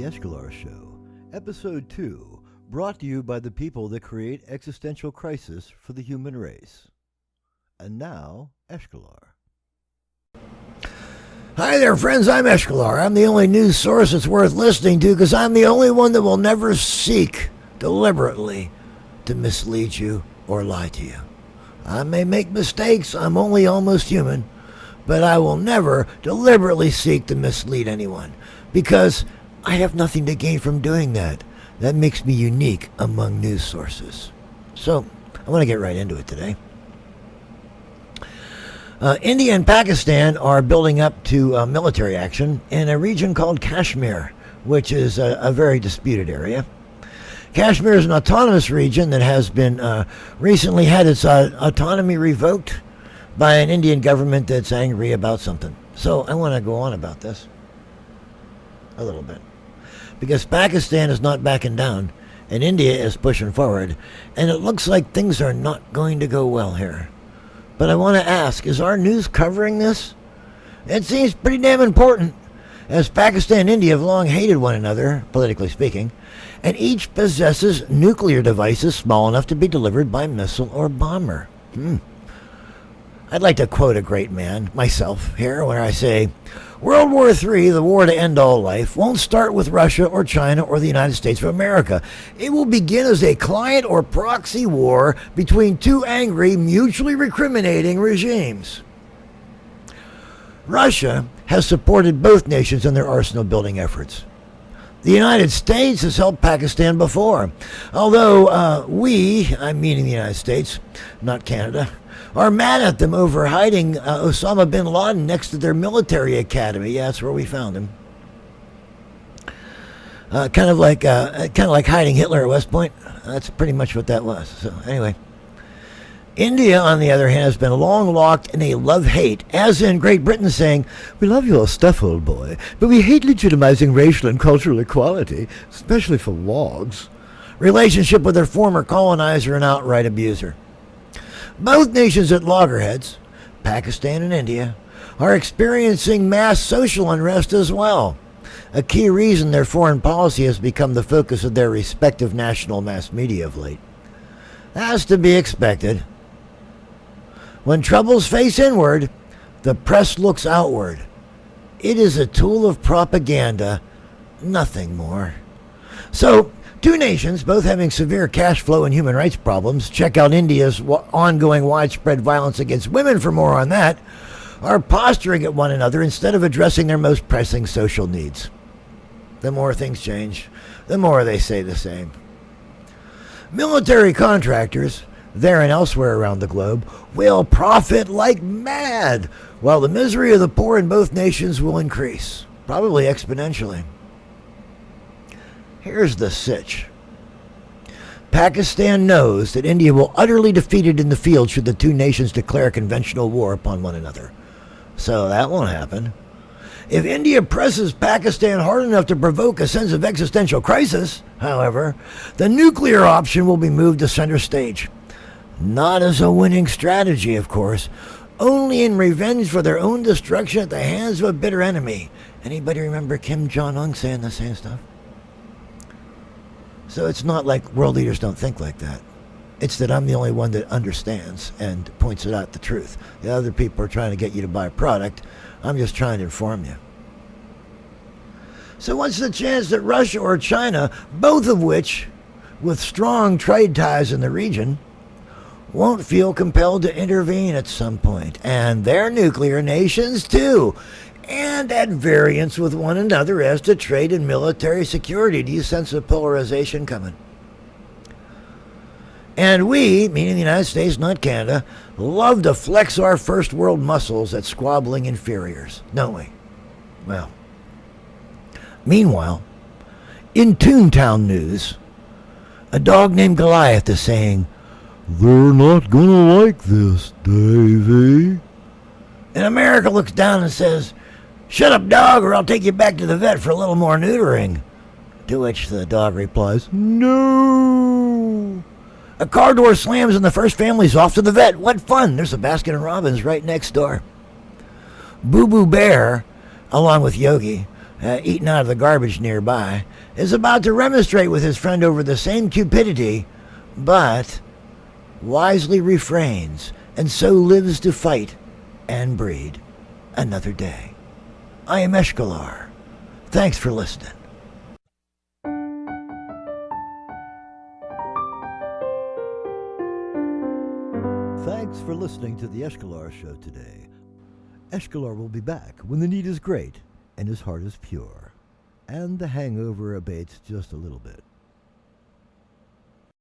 The Eshkalar Show, Episode 2, brought to you by the people that create existential crisis for the human race. And now, Eshkalar. Hi there, friends. I'm Eshkalar. I'm the only news source that's worth listening to because I'm the only one that will never seek deliberately to mislead you or lie to you. I may make mistakes. I'm only almost human. But I will never deliberately seek to mislead anyone because I have nothing to gain from doing that. That makes me unique among news sources. So, I want to get right into it today. India and Pakistan are building up to military action in a region called Kashmir, which is a very disputed area. Kashmir is an autonomous region that has been recently had its autonomy revoked by an Indian government that's angry about something. So I want to go on about this a little bit. Because Pakistan is not backing down, and India is pushing forward, and it looks like things are not going to go well here. But I want to ask, is our news covering this? It seems pretty damn important, as Pakistan and India have long hated one another, politically speaking, and each possesses nuclear devices small enough to be delivered by missile or bomber. I'd like to quote a great man, myself, here, where I say, World War III, the war to end all life, won't start with Russia or China or the United States of America. It will begin as a client or proxy war between two angry, mutually recriminating regimes. Russia has supported both nations in their arsenal building efforts. The United States has helped Pakistan before, although we, I'm meaning the United States, not Canada, are mad at them over hiding Osama bin Laden next to their military academy. Yeah, that's where we found him. Kind of like hiding Hitler at West Point. That's pretty much what that was. So anyway, India, on the other hand, has been long locked in a love-hate, as in Great Britain saying, "We love your stuff, old boy, but we hate legitimizing racial and cultural equality, especially for wogs," relationship with their former colonizer and outright abuser. Both nations at loggerheads, Pakistan and India, are experiencing mass social unrest as well. A key reason their foreign policy has become the focus of their respective national mass media of late. That's to be expected. When troubles face inward, the press looks outward. It is a tool of propaganda, nothing more. So, two nations, both having severe cash flow and human rights problems, check out India's ongoing widespread violence against women for more on that, are posturing at one another instead of addressing their most pressing social needs. The more things change, the more they say the same. Military contractors, there and elsewhere around the globe, will profit like mad, while the misery of the poor in both nations will increase, probably exponentially. Here's the sitch. Pakistan knows that India will utterly defeat it in the field should the two nations declare conventional war upon one another. So that won't happen. If India presses Pakistan hard enough to provoke a sense of existential crisis, however, the nuclear option will be moved to center stage. Not as a winning strategy, of course, only in revenge for their own destruction at the hands of a bitter enemy. Anybody remember Kim Jong-un saying the same stuff? So it's not like world leaders don't think like that. It's that I'm the only one that understands and points it out the truth. The other people are trying to get you to buy a product. I'm just trying to inform you. So what's the chance that Russia or China, both of which with strong trade ties in the region, won't feel compelled to intervene at some point? And they're nuclear nations too, and at variance with one another as to trade and military security. Do you sense the polarization coming? And we, meaning the United States, not Canada, love to flex our first world muscles at squabbling inferiors, don't we? Well, meanwhile, in Toontown news, a dog named Goliath is saying, "They're not gonna like this, Davy." And America looks down and says, "Shut up, dog, or I'll take you back to the vet for a little more neutering." To which the dog replies, "No." A car door slams and the first family's off to the vet. What fun. There's a Baskin and Robbins right next door. Boo Boo Bear, along with Yogi, eaten out of the garbage nearby, is about to remonstrate with his friend over the same cupidity, but wisely refrains and so lives to fight and breed another day. I am Eshkalar. Thanks for listening. Thanks for listening to the Eshkalar Show today. Eshkalar will be back when the need is great and his heart is pure, and the hangover abates just a little bit.